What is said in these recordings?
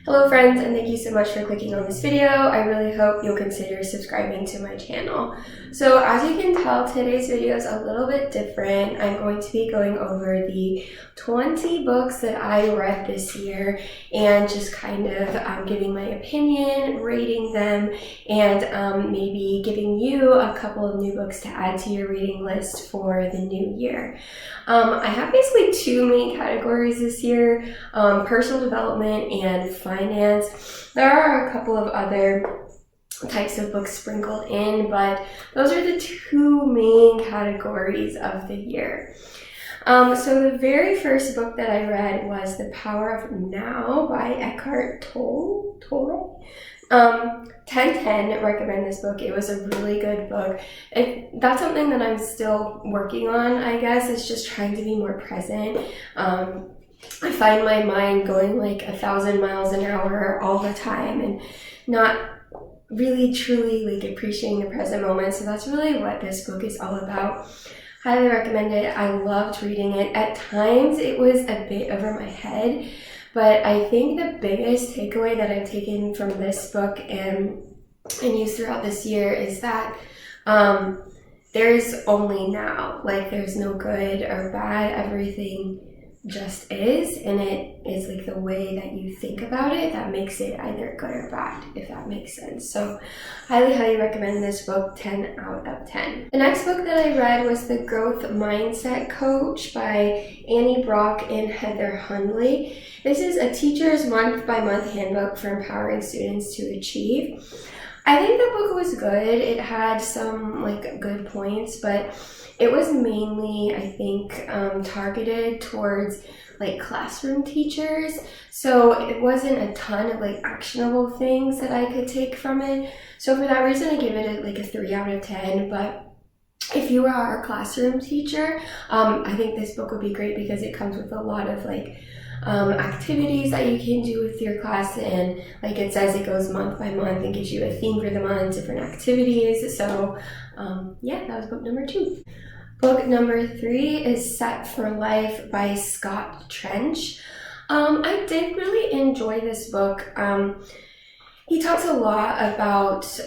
Hello friends, and thank you so much for clicking on this video. I really hope you'll consider subscribing to my channel. So as you can tell, today's video is a little bit different. I'm going to be going over the 20 books that I read this year and just kind of giving my opinion, rating them, and maybe giving you a couple of new books to add to your reading list for the new year. I have basically two main categories this year, personal development and finance. There are a couple of other types of books sprinkled in, but those are the two main categories of the year. So the very first book that I read was The Power of Now by Eckhart Tolle. 10/10 recommend this book. It was a really good book. That's something that I'm still working on, I guess. It's just trying to be more present. I find my mind going like 1,000 miles an hour all the time and not really truly like appreciating the present moment. So that's really what this book is all about. Highly recommend it. I loved reading it. At times it was a bit over my head, but I think the biggest takeaway that I've taken from this book and used throughout this year is that there's only now. Like, there's no good or bad. Everything just is, and it is like the way that you think about it that makes it either good or bad, if that makes sense. So highly recommend this book. 10 out of 10. The next book that I read was The Growth Mindset Coach by Annie Brock and Heather Hunley. This is a teacher's month-by-month handbook for empowering students to achieve. I think the book was good. It had some like good points, but it was mainly, I think, targeted towards like classroom teachers. So it wasn't a ton of like actionable things that I could take from it. So for that reason, I give it like a 3 out of 10. But if you are a classroom teacher, I think this book would be great because it comes with a lot of like activities that you can do with your class, and like it says, it goes month by month and gives you a theme for the month, different activities. So yeah, that was book number 2. Book number 3 is Set for Life by Scott Trench. I did really enjoy this book. He talks a lot about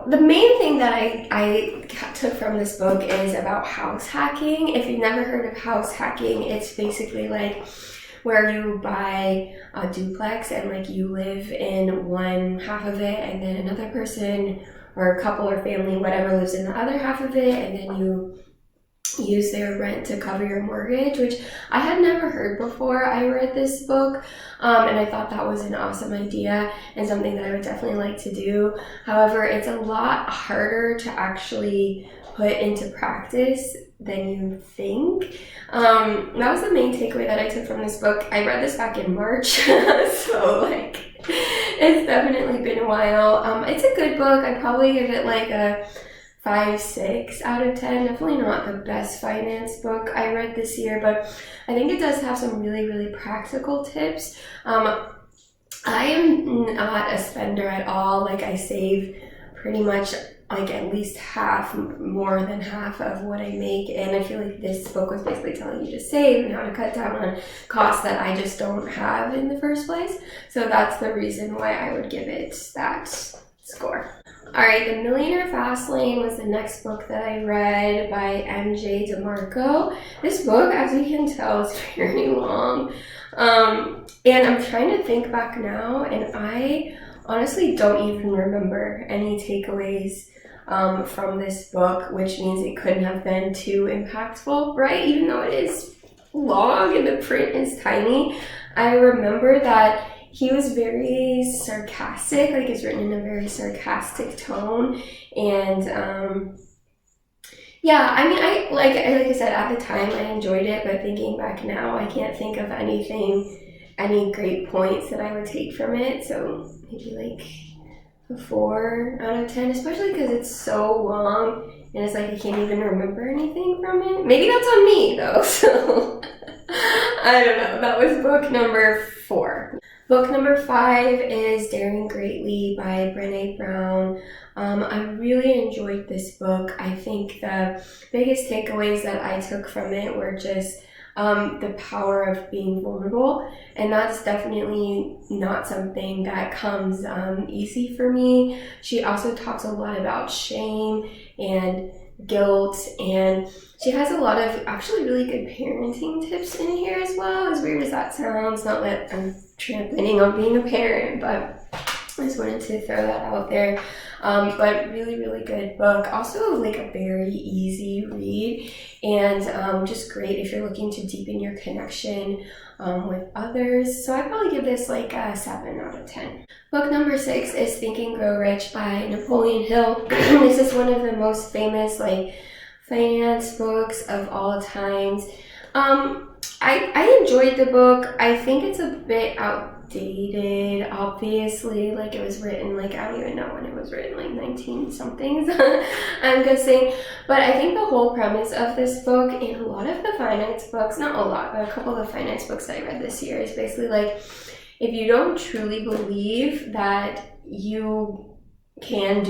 the main thing that I took from this book is about house hacking. If you've never heard of house hacking, it's basically like where you buy a duplex and like you live in one half of it, and then another person or a couple or family, whatever, lives in the other half of it, and then you use their rent to cover your mortgage, which I had never heard before I read this book, and I thought that was an awesome idea and something that I would definitely like to do. However, it's a lot harder to actually put into practice than you think. That was the main takeaway that I took from this book. I read this back in March, so like it's definitely been a while. It's a good book. I'd probably give it like a 5-6 out of 10. Definitely not the best finance book I read this year, but I think it does have some really practical tips. I am not a spender at all. Like, I save pretty much like at least half, more than half of what I make, and I feel like this book was basically telling you to save and how to cut down on costs that I just don't have in the first place. So that's the reason why I would give it that score. Alright, The Millionaire Fastlane was the next book that I read by DeMarco. This book, as you can tell, is very long. And I'm trying to think back now, and I honestly don't even remember any takeaways from this book, which means it couldn't have been too impactful, right? Even though it is long and the print is tiny, I remember that he was very sarcastic, like it's written in a very sarcastic tone, and yeah, I mean, I like I said, at the time I enjoyed it, but thinking back now, I can't think of any great points that I would take from it. So maybe like a 4 out of 10, especially because it's so long and it's like I can't even remember anything from it. Maybe that's on me though, so I don't know. That was book number 4. Book number 5 is Daring Greatly by Brene Brown. I really enjoyed this book. I think the biggest takeaways that I took from it were just the power of being vulnerable. And that's definitely not something that comes easy for me. She also talks a lot about shame and guilt, and she has a lot of actually really good parenting tips in here as well, as weird as that sounds. Not that I'm trampling on being a parent, but I just wanted to throw that out there. But really, really good book. Also like a very easy read, and just great if you're looking to deepen your connection with others. So I'd probably give this like a 7 out of 10. Book number 6 is Think and Grow Rich by Napoleon Hill. This is one of the most famous like finance books of all times. I enjoyed the book. I think it's a bit outdated, obviously. Like it was written, like I don't even know when it was written, like 19 somethings, I'm guessing. But I think the whole premise of this book, and a lot of the finance books, not a lot, but a couple of the finance books that I read this year, is basically like, if you don't truly believe that you can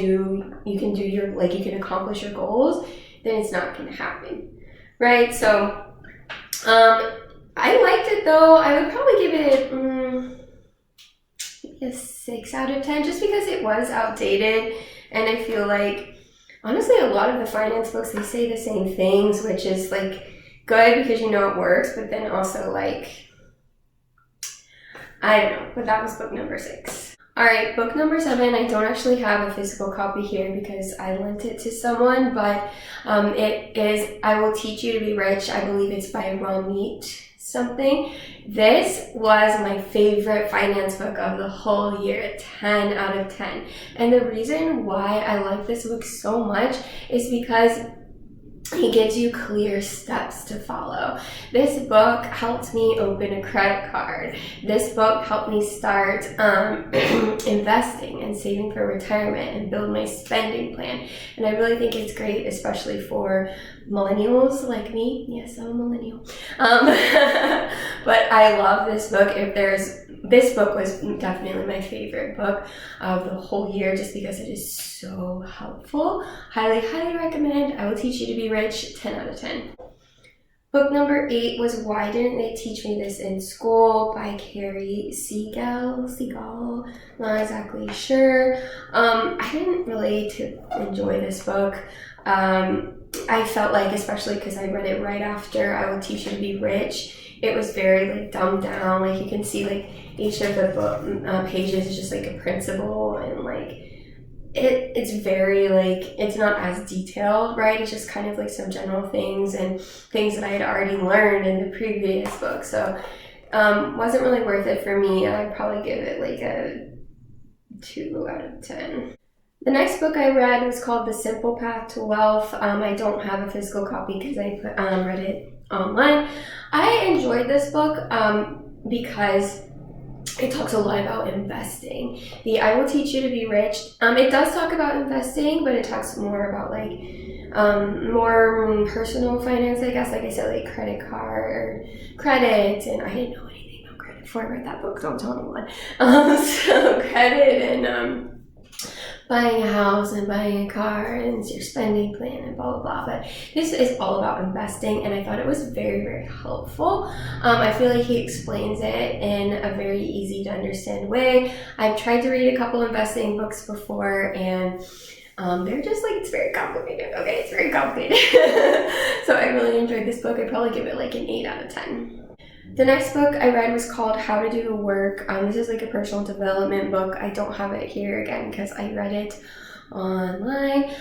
accomplish your goals, then it's not going to happen, right? So I liked it though. I would probably give it a 6 out of 10, just because it was outdated, and I feel like honestly a lot of the finance books, they say the same things, which is like good because you know it works, but then also like I don't know. But that was book number 6. Alright, book number 7, I don't actually have a physical copy here because I lent it to someone, but it is I Will Teach You to Be Rich. I believe it's by Ramit something. This was my favorite finance book of the whole year, 10 out of 10. And the reason why I like this book so much is because he gives you clear steps to follow. This book helped me open a credit card. This book helped me start investing and saving for retirement and build my spending plan. And I really think it's great, especially for millennials like me. Yes, I'm a millennial. But I love this book. This book was definitely my favorite book of the whole year, just because it is so helpful. Highly, highly recommend. I Will Teach You to Be Rich, 10 out of 10. Book number 8 was Why Didn't They Teach Me This in School by Carey. Siegel, not exactly sure. I didn't really enjoy this book. I felt like, especially because I read it right after I Will Teach You to Be Rich, it was very like dumbed down. Like you can see like each of the book pages is just like a principle, and like it's very like, it's not as detailed, right? It's just kind of like some general things and things that I had already learned in the previous book. So wasn't really worth it for me. I'd probably give it like a 2 out of 10. The next book I read was called The Simple Path to Wealth. I don't have a physical copy because I read it online. I enjoyed this book because it talks a lot about investing. The I Will Teach You to Be Rich, it does talk about investing, but it talks more about like more personal finance, I guess. Like I said, like credit, and I didn't know anything about credit before I read that book, don't tell anyone. So credit and buying a house and buying a car and your spending plan and blah, blah, blah. But this is all about investing, and I thought it was very, very helpful. I feel like he explains it in a very easy to understand way. I've tried to read a couple investing books before, and they're just like, it's very complicated. Okay, it's very complicated. So I really enjoyed this book. I'd probably give it like an 8 out of 10. The next book I read was called How to Do the Work. This is like a personal development book. I don't have it here again because I read it online.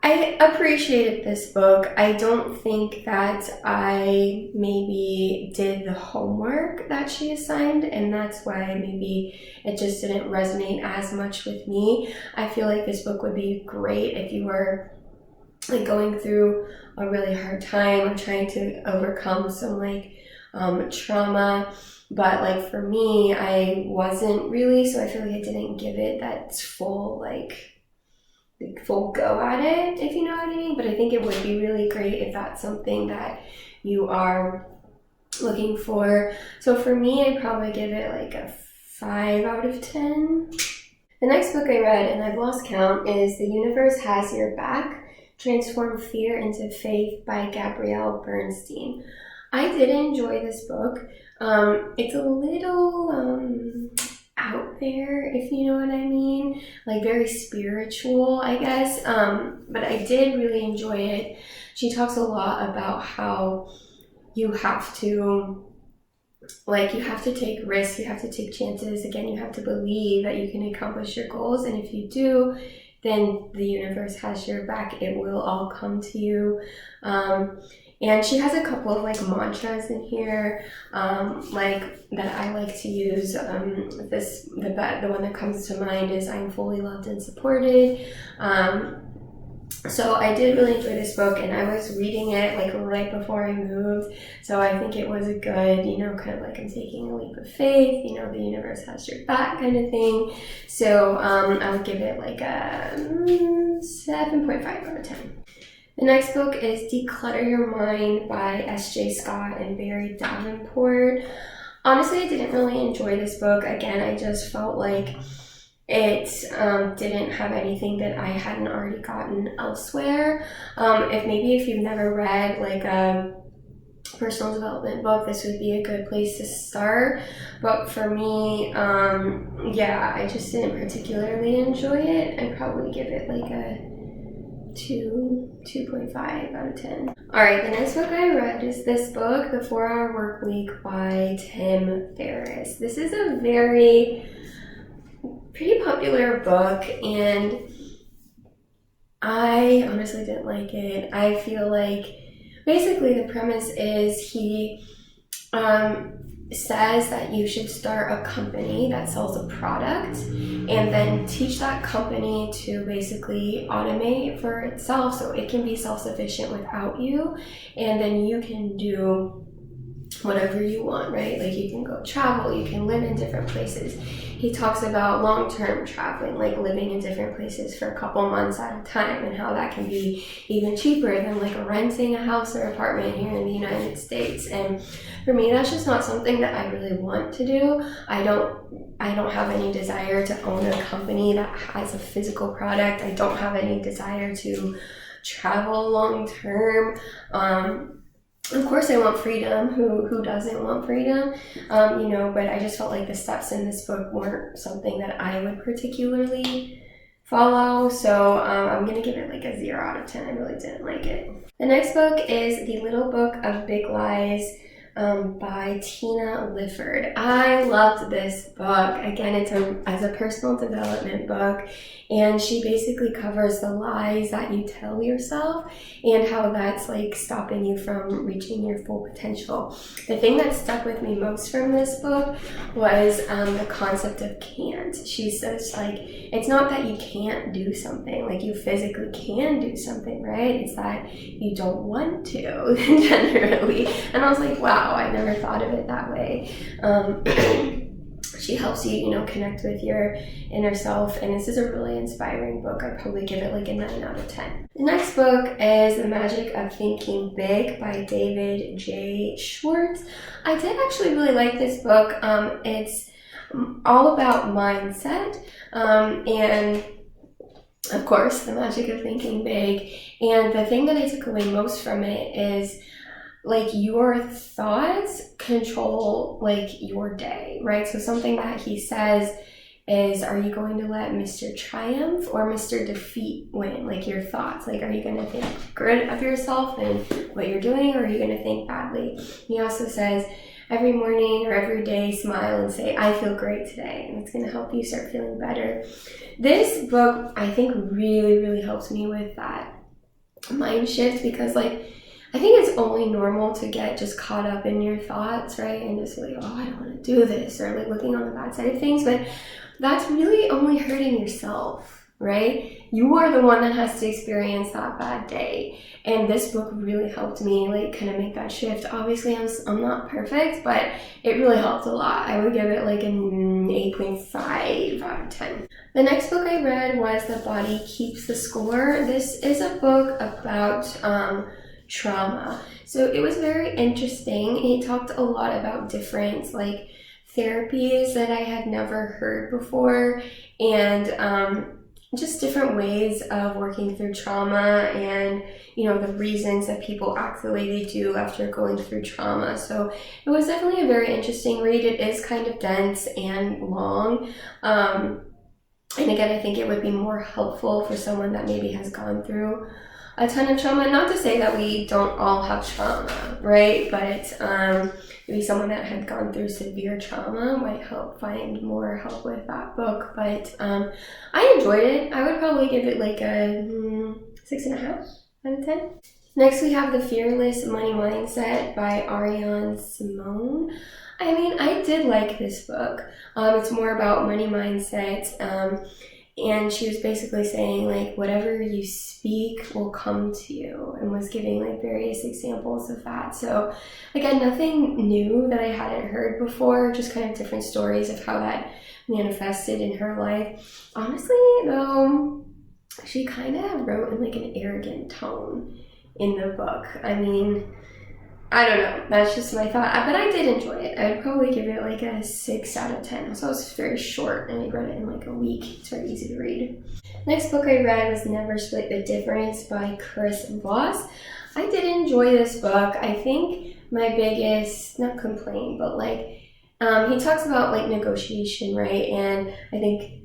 I appreciated this book. I don't think that I maybe did the homework that she assigned, and that's why maybe it just didn't resonate as much with me. I feel like this book would be great if you were like going through a really hard time or trying to overcome some like trauma, but like for me, I wasn't really, so I feel like I didn't give it that full go at it, if you know what I mean. But I think it would be really great if that's something that you are looking for. So for me, I'd probably give it like a 5 out of 10. The next book I read, and I've lost count, is The Universe Has Your Back Transform Fear into Faith by Gabrielle Bernstein. I did enjoy this book. It's a little out there, if you know what I mean, like very spiritual, I guess, but I did really enjoy it. She talks a lot about how you have to take risks, you have to take chances. Again, you have to believe that you can accomplish your goals, and if you do, then the universe has your back. It will all come to you. And she has a couple of like mantras in here, like that I like to use. The one that comes to mind is "I'm fully loved and supported." So I did really enjoy this book, and I was reading it like right before I moved. So I think it was a good, kind of like I'm taking a leap of faith, the universe has your back kind of thing. So I would give it like a 7.5 out of 10. The next book is Declutter Your Mind by S.J. Scott and Barry Davenport. Honestly, I didn't really enjoy this book. Again, I just felt like it didn't have anything that I hadn't already gotten elsewhere. If you've never read like a personal development book, this would be a good place to start. But for me, I just didn't particularly enjoy it. I'd probably give it like a 2.5 out of 10. Alright, the next book I read is this book, The 4-Hour Workweek by Tim Ferriss. This is a pretty popular book, and I honestly didn't like it. I feel like basically the premise is he says that you should start a company that sells a product and then teach that company to basically automate for itself so it can be self-sufficient without you, and then you can do whatever you want, right? Like you can go travel, you can live in different places. He talks about long-term traveling, like living in different places for a couple months at a time, and how that can be even cheaper than like renting a house or apartment here in the United States. And for me, that's just not something that I really want to do. I don't have any desire to own a company that has a physical product. I don't have any desire to travel long-term. Of course I want freedom. Who doesn't want freedom? But I just felt like the steps in this book weren't something that I would particularly follow. So I'm going to give it like a 0 out of 10. I really didn't like it. The next book is The Little Book of Big Lies by Tina Lifford. I loved this book. Again, it's a personal development book, and she basically covers the lies that you tell yourself and how that's like stopping you from reaching your full potential. The thing that stuck with me most from this book was the concept of can't. She says like, it's not that you can't do something, like you physically can do something, right? It's that you don't want to generally. And I was like, wow, I never thought of it that way. She helps you, connect with your inner self, and this is a really inspiring book. I'd probably give it like a 9 out of 10. The next book is The Magic of Thinking Big by David J. Schwartz. I did actually really like this book. It's all about mindset, and of course, the magic of thinking big. And the thing that I took away most from it is like your thoughts control like your day, right? So something that he says is, are you going to let Mr. Triumph or Mr. Defeat win? Like your thoughts, like are you going to think good of yourself and what you're doing, or are you going to think badly? He also says, every morning or every day, smile and say, I feel great today, and it's going to help you start feeling better. This book, I think, really, really helps me with that mind shift, because like, I think it's only normal to get just caught up in your thoughts, right? And just like, oh, I don't want to do this, or like looking on the bad side of things. But that's really only hurting yourself, right? You are the one that has to experience that bad day. And this book really helped me like kind of make that shift. Obviously, I'm not perfect, but it really helped a lot. I would give it like an 8.5 out of 10. The next book I read was The Body Keeps the Score. This is a book about trauma. So it was very interesting. He talked a lot about different like therapies that I had never heard before, and just different ways of working through trauma and, you know, the reasons that people act the way they do after going through trauma. So it was definitely a very interesting read. It is kind of dense and long. And again, I think it would be more helpful for someone that maybe has gone through a ton of trauma. Not to say that we don't all have trauma, right? But maybe someone that had gone through severe trauma might help find more help with that book. But I enjoyed it. I would probably give it like a 6.5 out of 10. Next, we have The Fearless Money Mindset by Arian Simone. I mean, I did like this book. It's more about money mindset. And she was basically saying, like, whatever you speak will come to you, and was giving, like, various examples of that. So, again, nothing new that I hadn't heard before, just kind of different stories of how that manifested in her life. Honestly, though, she kind of wrote in, like, an arrogant tone in the book. I mean, I don't know. That's just my thought. But I did enjoy it. I'd probably give it like a 6 out of 10. So it was very short, and I read it in like a week. It's very easy to read. Next book I read was Never Split the Difference by Voss. I did enjoy this book. I think my biggest, not complaint, but like, he talks about like negotiation, right? And I think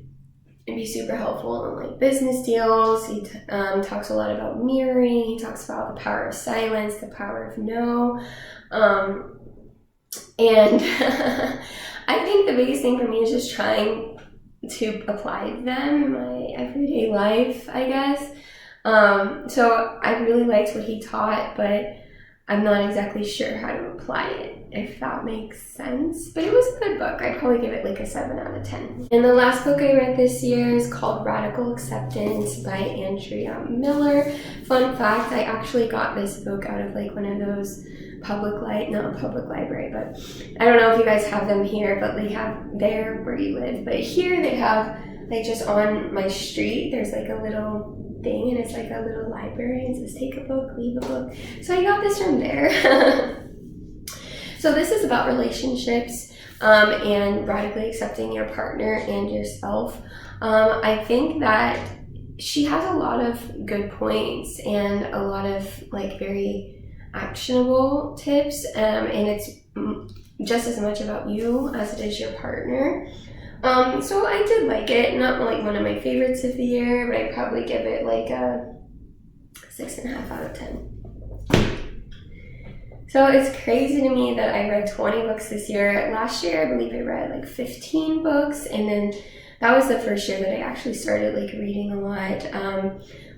it'd be super helpful in like business deals. He talks a lot about mirroring. He talks about the power of silence, the power of no. And I think the biggest thing for me is just trying to apply them in my everyday life, I guess. So I really liked what he taught, but I'm not exactly sure how to apply it, if that makes sense. But it was a good book. I'd probably give it like a 7 out of 10. And the last book I read this year is called Radical Acceptance by Andrea Miller. Fun fact, I actually got this book out of like one of those not a public library, but I don't know if you guys have them here, but they have there where you live. But here they have, like, just on my street, there's like a little thing, and it's like a little library, and it says take a book, leave a book. So I got this from there. So this is about relationships and radically accepting your partner and yourself. I think that she has a lot of good points and a lot of like very actionable tips, and it's just as much about you as it is your partner. So I did like it. Not like one of my favorites of the year, but I'd probably give it like a 6.5 out of 10. So it's crazy to me that I read 20 books this year. Last year, I believe I read like 15 books, and then that was the first year that I actually started like reading a lot.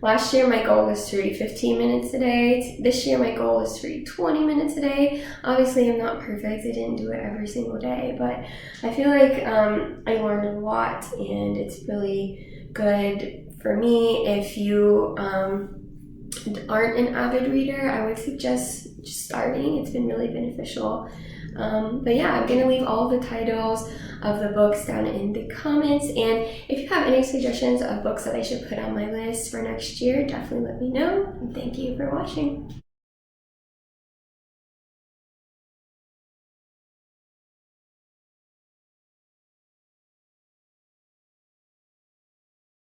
Last year, my goal was to read 15 minutes a day. This year, my goal is to read 20 minutes a day. Obviously, I'm not perfect. I didn't do it every single day, but I feel like I learned a lot, and it's really good for me. If you aren't an avid reader, I would suggest just starting. It's been really beneficial. But yeah, I'm gonna leave all the titles of the books down in the comments, and if you have any suggestions of books that I should put on my list for next year, definitely let me know, and thank you for watching.